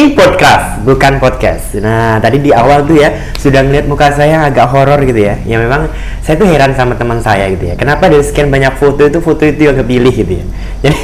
Ini podcast, bukan podcast. Nah, tadi di awal tuh ya sudah ngeliat muka saya yang agak horor gitu ya. Ya memang saya tuh heran sama teman saya gitu ya. Kenapa dari sekian banyak foto itu yang kepilih gitu ya. Jadi,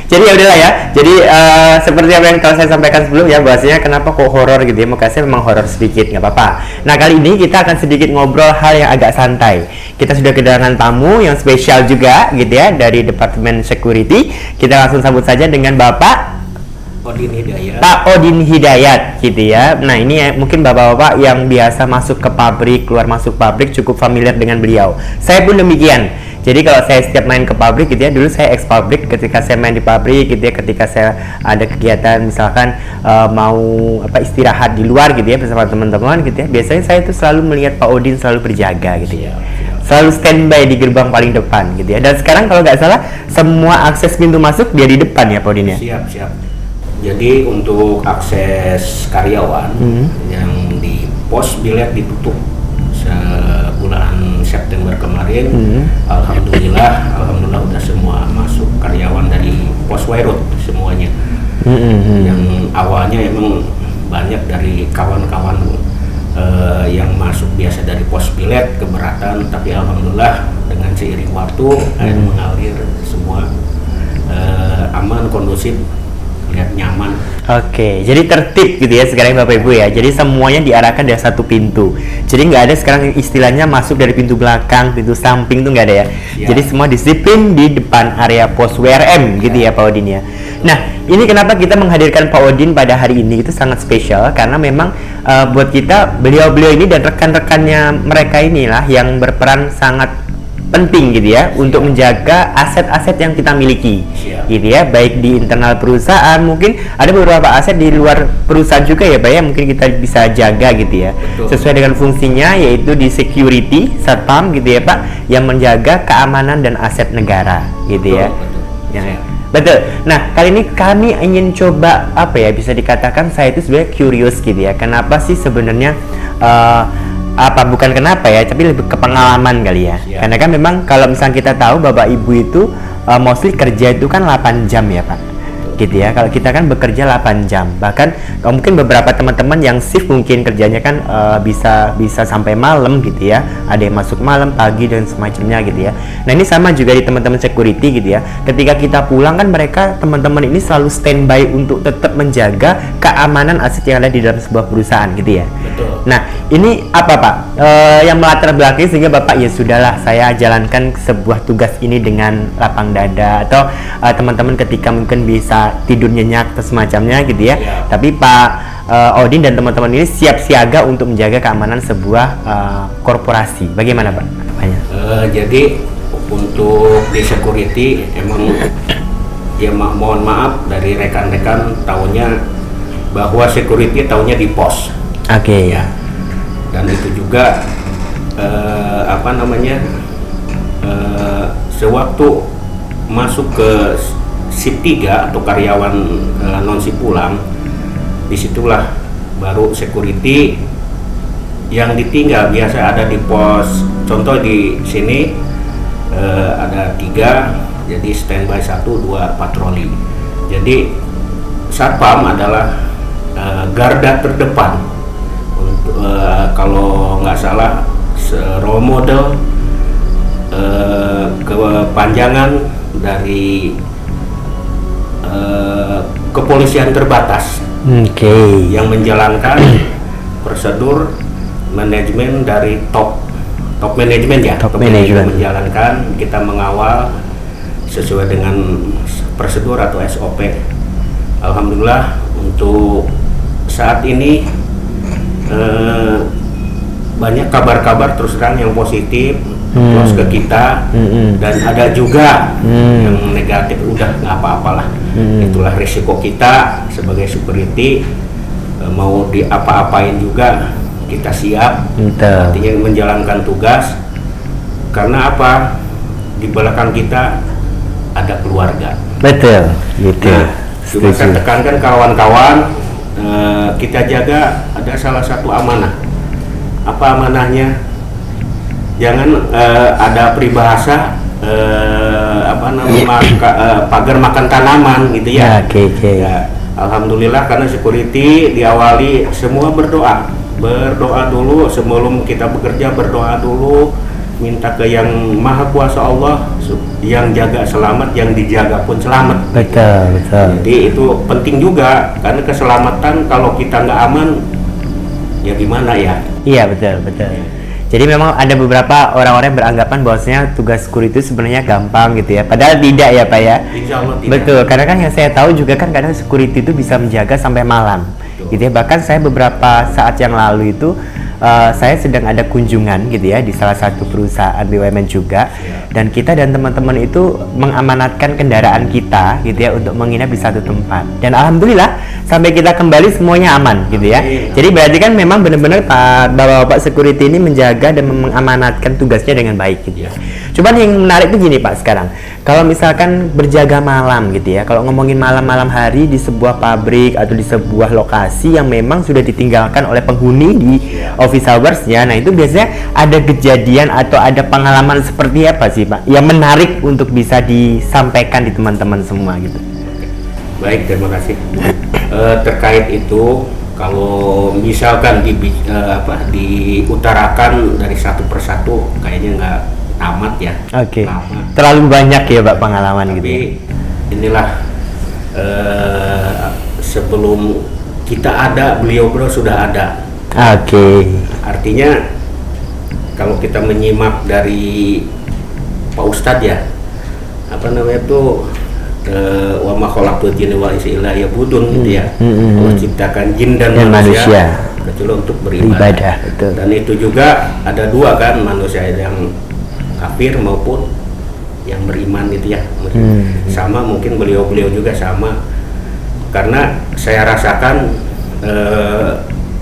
jadi ya udahlah ya. Jadi seperti apa yang telah saya sampaikan sebelumnya, bahwasanya kenapa kok horor gitu ya. Muka saya memang horor sedikit, nggak apa-apa. Nah, kali ini kita akan sedikit ngobrol hal yang agak santai. Kita sudah kedatangan tamu yang spesial juga gitu ya dari Departemen Security. Kita langsung sambut saja dengan Bapak Odin Hidayat. Pak Odin Hidayat gitu ya. Nah ini ya, mungkin bapak-bapak yang biasa masuk ke pabrik, keluar masuk pabrik cukup familiar dengan beliau. Saya pun demikian. Jadi kalau saya setiap main ke pabrik gitu ya, dulu saya ex pabrik, ketika saya main di pabrik gitu ya, ketika saya ada kegiatan misalkan mau istirahat di luar gitu ya bersama teman-teman gitu ya, biasanya saya tuh selalu melihat Pak Odin selalu berjaga gitu ya. Selalu standby di gerbang paling depan gitu ya. Dan sekarang kalau nggak salah semua akses pintu masuk dia di depan ya Pak Odin ya. Siap. Jadi untuk akses karyawan yang di pos bilet ditutup sebulan September kemarin, alhamdulillah udah semua masuk karyawan dari pos Wairut semuanya. Yang awalnya emang banyak dari kawan-kawan yang masuk biasa dari pos bilet keberatan, tapi alhamdulillah dengan seiring waktu mengalir semua aman, kondusif, lihat nyaman. Oke, jadi tertib gitu ya sekarang Bapak Ibu ya. Jadi semuanya diarahkan dari satu pintu. Jadi nggak ada sekarang istilahnya masuk dari pintu belakang, pintu samping tuh nggak ada ya. Jadi semua disiplin di depan area pos WRM gitu ya Pak Odin ya. Nah, ini kenapa kita menghadirkan Pak Odin pada hari ini itu sangat spesial karena memang buat kita beliau-beliau ini dan rekan-rekannya mereka inilah yang berperan sangat penting gitu ya untuk menjaga aset-aset yang kita miliki gitu ya, baik di internal perusahaan, mungkin ada beberapa aset di luar perusahaan juga ya Pak ya, mungkin kita bisa jaga gitu ya. Betul. Sesuai dengan fungsinya yaitu di security, satpam gitu ya Pak, yang menjaga keamanan dan aset negara gitu ya. Betul. Nah, kali ini kami ingin coba bisa dikatakan saya itu sebenarnya curious gitu ya, kenapa sih sebenarnya bukan kenapa ya, tapi lebih ke pengalaman kali ya. Karena kan memang kalau misalnya kita tahu Bapak Ibu itu mostly kerja itu kan 8 jam ya Pak. Gitu ya. Kalau kita kan bekerja 8 jam. Bahkan mungkin beberapa teman-teman yang shift mungkin kerjanya kan bisa sampai malam gitu ya. Ada yang masuk malam, pagi dan semacamnya gitu ya. Nah, ini sama juga di teman-teman security gitu ya. Ketika kita pulang kan mereka teman-teman ini selalu standby untuk tetap menjaga keamanan aset yang ada di dalam sebuah perusahaan gitu ya. Betul. Nah, ini apa Pak yang melatar belakangi sehingga Bapak ya sudahlah saya jalankan sebuah tugas ini dengan lapang dada, atau teman-teman ketika mungkin bisa tidur nyenyak atau semacamnya gitu ya. Tapi Pak Odin dan teman-teman ini siap siaga untuk menjaga keamanan sebuah korporasi. Bagaimana Pak? Jadi untuk di security emang ya mohon maaf dari rekan-rekan tahunya bahwa security tahunya di pos. Oke. Ya. Dan itu juga sewaktu masuk ke shift 3 atau karyawan non shift pulang, disitulah baru security yang ditinggal biasa ada di pos. Contoh di sini ada 3, jadi standby 1, 2 patroli. Jadi satpam adalah garda terdepan. Kalau nggak salah role model kepanjangan dari kepolisian terbatas, yang menjalankan prosedur manajemen dari top manajemen ya, top manajemen menjalankan, kita mengawal sesuai dengan prosedur atau SOP. Alhamdulillah untuk saat ini banyak kabar-kabar terus terang yang positif terus ke kita, dan ada juga yang negatif, udah nggak apa-apalah. Itulah risiko kita sebagai security, mau diapa-apain juga kita siap. Artinya menjalankan tugas, karena apa, di belakang kita ada keluarga. Betul gitu. Nah, cuma saya tekankan kawan-kawan, kita jaga ada salah satu amanah. Apa amanahnya? Jangan ada peribahasa pagar makan tanaman gitu ya. Okay. Ya, Alhamdulillah karena security diawali semua berdoa dulu sebelum kita bekerja, berdoa dulu, minta ke yang maha kuasa Allah yang jaga selamat, yang dijaga pun selamat. Betul. Jadi itu penting juga karena keselamatan kalau kita nggak aman ya gimana ya. Iya, betul. Jadi memang ada beberapa orang-orang yang beranggapan bahwasanya tugas security itu sebenarnya gampang gitu ya. Padahal tidak ya Pak ya. Insya Allah tidak. Betul, karena kan yang saya tahu juga kan kadang security itu bisa menjaga sampai malam. Betul. Gitu ya. Bahkan saya beberapa saat yang lalu itu saya sedang ada kunjungan gitu ya di salah satu perusahaan BUMN juga, dan kita dan teman-teman itu mengamanatkan kendaraan kita gitu ya untuk menginap di satu tempat, dan alhamdulillah sampai kita kembali semuanya aman gitu ya. Jadi berarti kan memang benar-benar Bapak security ini menjaga dan mengamanatkan tugasnya dengan baik gitu ya. Cuman yang menarik itu gini Pak sekarang, kalau misalkan berjaga malam gitu ya, kalau ngomongin malam-malam hari di sebuah pabrik atau di sebuah lokasi yang memang sudah ditinggalkan oleh penghuni di office hours-nya, nah itu biasanya ada kejadian atau ada pengalaman seperti apa sih Pak yang menarik untuk bisa disampaikan di teman-teman semua gitu? Baik, terima kasih. Terkait itu, kalau misalkan diutarakan dari satu persatu kayaknya nggak tamat ya. Oke. Lama. Terlalu banyak ya Pak pengalaman Tapi gitu ya? inilah sebelum kita ada, beliau sudah ada. Oke. Artinya kalau kita menyimak dari Pak Ustadz ya, apa namanya tuh, wa ma khalaqtul jinna wal insa illa liya'budun gitu ya. Allah ciptakan jin dan manusia kecuali untuk beribadah. Betul. Dan itu juga ada dua kan, manusia yang kafir maupun yang beriman gitu ya. Sama mungkin beliau juga sama, karena saya rasakan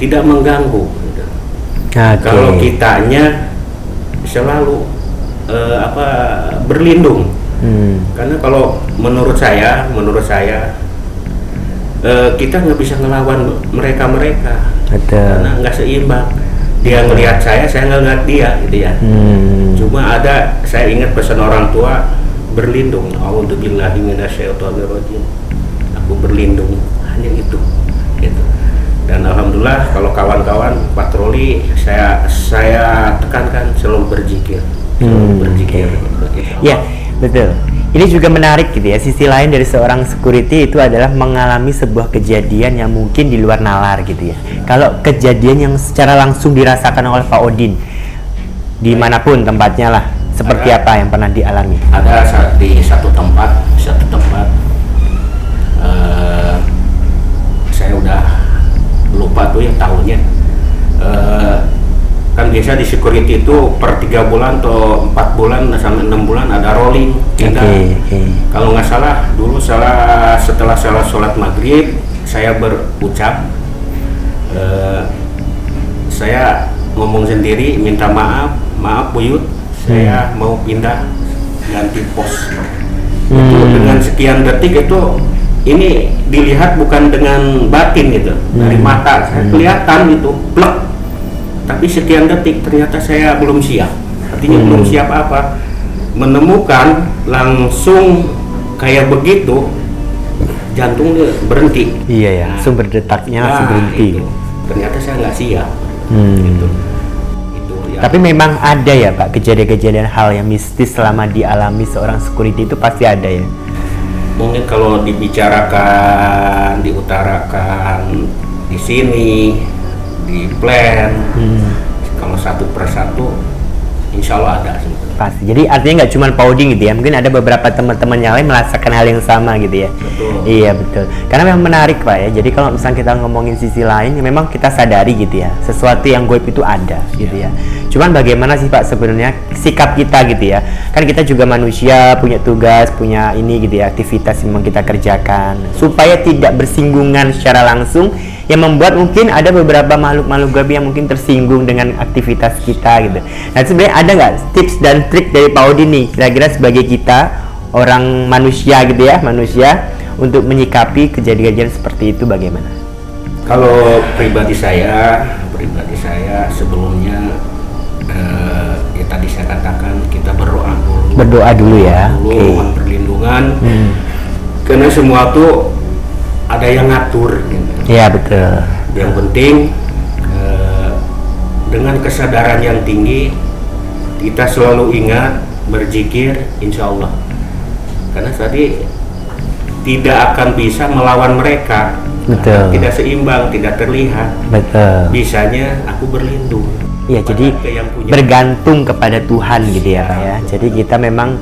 tidak mengganggu gitu. Kalau kitanya selalu berlindung. Karena kalau menurut saya kita nggak bisa ngelawan mereka karena nggak seimbang. Dia ngelihat saya nggak ngelihat dia gitu ya. Cuma saya ingat pesan orang tua, berlindung. A'udzubillahi minasyaitonirrajim. Aku berlindung, hanya itu gitu. Dan alhamdulillah kalau kawan-kawan patroli saya tekankan selalu berzikir. Ya, betul. Ini juga menarik gitu ya. Sisi lain dari seorang security itu adalah mengalami sebuah kejadian yang mungkin di luar nalar gitu ya. Kalau kejadian yang secara langsung dirasakan oleh Pak Odin dimanapun tempatnya lah, seperti apa yang pernah dialami? Ada di satu tempat saya udah lupa tuh ya tahunnya. Kan biasa di security itu per 3 bulan atau 4 bulan sampai 6 bulan ada rolling. Kalau nggak salah dulu setelah sholat maghrib saya berucap, saya ngomong sendiri, minta maaf Buyut, saya mau pindah ganti pos. Itu dengan sekian detik itu ini dilihat bukan dengan batin gitu, dari mata saya kelihatan itu blek. Tapi sekian detik ternyata saya belum siap. Artinya belum siap apa? Menemukan langsung kayak begitu jantungnya berhenti. Iya ya, sumber detaknya langsung berhenti. Ternyata saya nggak siap. Gitu. Itu ya. Tapi memang ada ya Pak kejadian-kejadian hal yang mistis selama dialami seorang security itu pasti ada ya. Mungkin kalau dibicarakan, diutarakan di sini, di plan, kalau satu persatu insya Allah ada sih. Pasti. Jadi artinya nggak cuma Pak Odin gitu ya, mungkin ada beberapa teman-teman yang lain merasakan hal yang sama gitu ya. Betul. Iya betul. Karena memang menarik Pak ya. Jadi kalau misalnya kita ngomongin sisi lain, ya memang kita sadari gitu ya, sesuatu yang gaib itu ada gitu ya. Cuman bagaimana sih Pak sebenarnya sikap kita gitu ya? Kan kita juga manusia, punya tugas, punya ini gitu ya, aktivitas yang memang kita kerjakan supaya tidak bersinggungan secara langsung, yang membuat mungkin ada beberapa makhluk-makhluk gaib yang mungkin tersinggung dengan aktivitas kita gitu. Nah sebenarnya ada nggak tips dan trik dari Pak Odin nih kira-kira sebagai kita orang manusia gitu ya, manusia untuk menyikapi kejadian-kejadian seperti itu bagaimana? Kalau pribadi saya sebelumnya ya tadi saya katakan kita berdoa dulu ya. mohon perlindungan, karena semua tuh ada yang ngatur gitu. Iya betul. Yang penting dengan kesadaran yang tinggi kita selalu ingat berzikir, insya Allah. Karena tadi tidak akan bisa melawan mereka. Betul. Tidak seimbang, tidak terlihat. Betul. Bisanya aku berlindung. Iya, jadi yang punya. bergantung kepada Tuhan gitu ya Pak ya. Jadi kita memang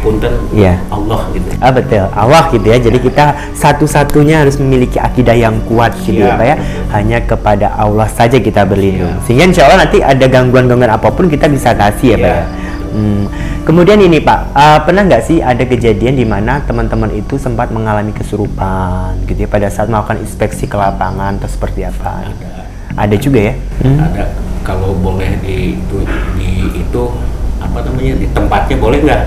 punten iya. Allah gitu. Betul, Allah gitu ya. Jadi kita satu-satunya harus memiliki akidah yang kuat gitu ya Pak ya. Hanya kepada Allah saja kita berlindung. Sehingga insya Allah nanti ada gangguan-gangguan apapun kita bisa kasih ya Pak ya. Kemudian ini Pak, pernah nggak sih ada kejadian di mana teman-teman itu sempat mengalami kesurupan gitu ya pada saat melakukan inspeksi ke lapangan atau seperti apa? Ada juga ya? Ada. Kalau boleh di itu apa namanya, di tempatnya boleh nggak?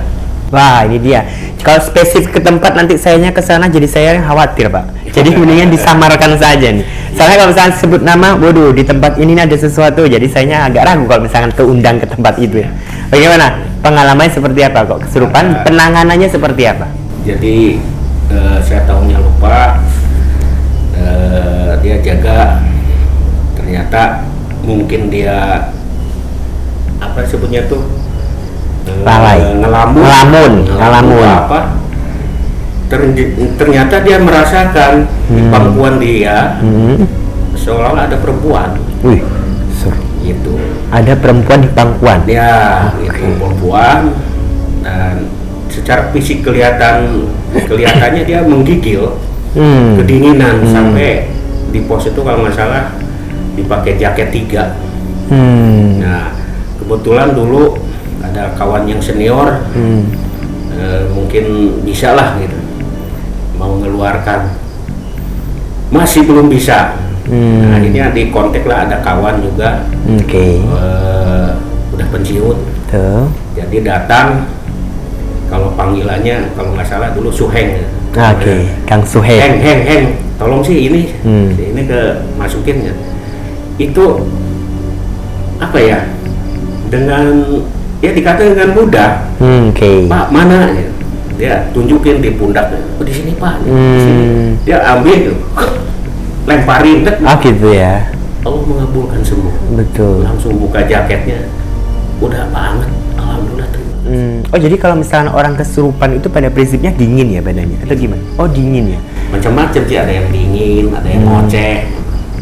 Wah ini dia. Kalau spesifik ke tempat nanti sayanya ke sana jadi saya khawatir Pak. Jadi mendingan disamarkan saja nih. Soalnya kalau misalnya sebut nama, waduh di tempat ini ada sesuatu. Jadi sayanya agak ragu kalau misalkan keundang ke tempat itu ya. Bagaimana? Pengalamannya seperti apa kok? Kesurupan, penanganannya seperti apa? Jadi saya tahunya lupa. Dia jaga, ternyata mungkin dia apa sebutnya tuh ngelamun apa, ternyata dia merasakan di pangkuan dia seolah ada perempuan. Wih, gitu. Ada perempuan di pangkuan. Ya, itu perempuan, dan secara fisik kelihatannya dia menggigil, kedinginan, sampai di pos itu kalau nggak salah dipakai jaket 3. Nah, kebetulan dulu ada kawan yang senior, mungkin bisa lah gitu, mau mengeluarkan, masih belum bisa. Nah, akhirnya di kontak lah, ada kawan juga, udah pensiun, jadi datang, kalau panggilannya kalau nggak salah dulu Suheng. Kang Suheng. Heng, tolong sih ini ke masukin ya. Itu apa ya, dengan ya dikata dengan mudah, Pak mana ya, dia tunjukin di pundak, di sini Pak, di sini. Dia ambil, lemparin, gitu ya. Allah mengabulkan semua. Betul. Langsung buka jaketnya, udah banget, alhamdulillah. Oh jadi kalau misalnya orang kesurupan itu pada prinsipnya dingin ya badannya atau gimana? Oh dingin ya. Macam-macam sih, ada yang dingin, ada yang ngoceh.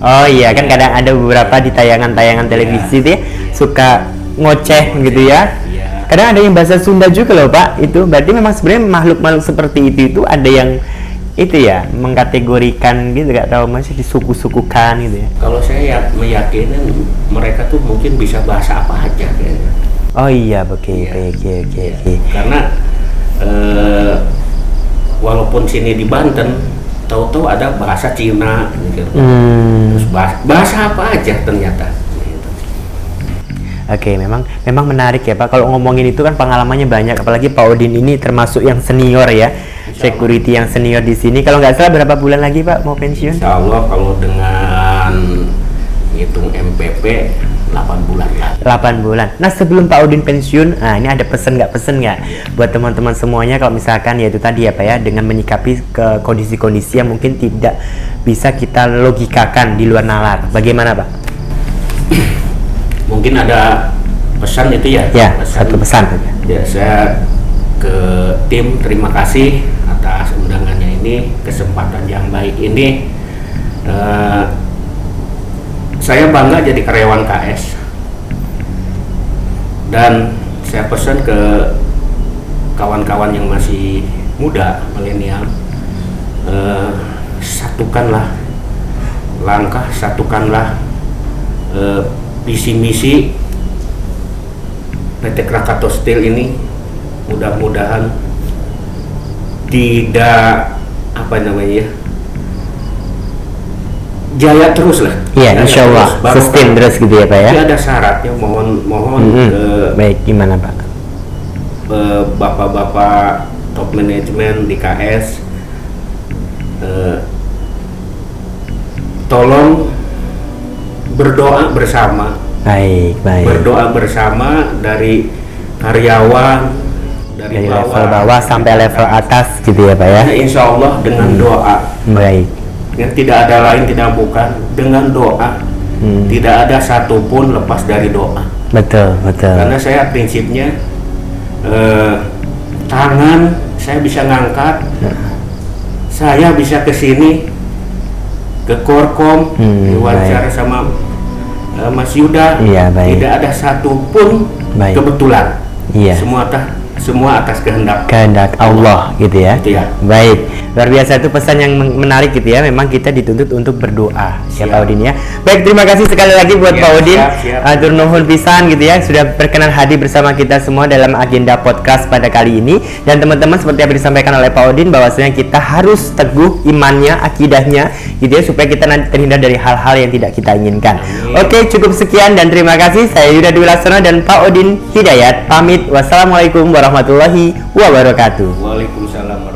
Oh iya kan kadang ada beberapa di tayangan-tayangan televisi dia suka ngoceh gitu ya. Kadang ada yang bahasa Sunda juga loh Pak. Itu berarti memang sebenarnya makhluk-makhluk seperti itu ada yang itu ya mengkategorikan gitu, gak tahu masih disuku-sukukan gitu ya. Kalau saya meyakini mereka tuh mungkin bisa bahasa apa aja kayaknya. Oh iya, oke. Karena walaupun sini di Banten, tahu-tahu ada bahasa Cina gitu. Terus bahasa apa aja ternyata. Oke, memang menarik ya Pak. Kalau ngomongin itu kan pengalamannya banyak, apalagi Pak Odin ini termasuk yang senior ya, security yang senior di sini. Kalau nggak salah berapa bulan lagi Pak mau pensiun? Insya Allah kalau dengan hitung MPP 8 bulan lagi. 8 bulan. Nah sebelum Pak Odin pensiun, nah ini ada pesan nggak buat teman-teman semuanya kalau misalkan ya itu tadi ya Pak ya, dengan menyikapi ke kondisi-kondisi yang mungkin tidak bisa kita logikakan di luar nalar. Bagaimana Pak? Mungkin ada pesan itu ya? Ya, satu pesan. Ya, saya ke tim terima kasih atas undangannya ini, kesempatan yang baik ini. Saya bangga jadi karyawan KS, dan saya pesan ke kawan-kawan yang masih muda, milenial, satukanlah langkah, satukanlah visi misi PT Krakatau Steel ini. Mudah-mudahan tidak apa namanya ya, jaya terus lah. Iya, insya Allah sustain terus gitu ya Pak ya. Ada syaratnya, mohon baik, gimana Pak? Bapak-bapak top manajemen di KS, tolong berdoa bersama. Baik. Berdoa bersama dari karyawan, dari level bawah sampai level atas gitu ya Pak ya. Insya Allah dengan doa. Baik. yang tidak ada lain, tidak bukan dengan doa. Tidak ada satupun lepas dari doa. Betul. Karena saya prinsipnya tangan saya bisa ngangkat, saya bisa ke sini, ke Korkom, diwawancara sama Mas Yuda. Iya, baik. Tidak ada satupun Baik. kebetulan. Iya. Semua atas kehendak Allah gitu ya. Gitu ya. Baik, luar biasa, itu pesan yang menarik gitu ya. Memang kita dituntut untuk berdoa ya Pak Udin ya. Baik, terima kasih sekali lagi buat Pak Udin. Atur nuhun pisan gitu ya, sudah berkenan hadir bersama kita semua dalam agenda podcast pada kali ini. Dan teman-teman, seperti yang disampaikan oleh Pak Udin, bahwasanya kita harus teguh imannya, akidahnya gitu ya, supaya kita nanti terhindar dari hal-hal yang tidak kita inginkan. Oke, cukup sekian dan terima kasih. Saya Yuda Dwi Laksono dan Pak Udin Hidayat pamit. Wassalamualaikum warahmatullahi wabarakatuh. Waalaikumsalam.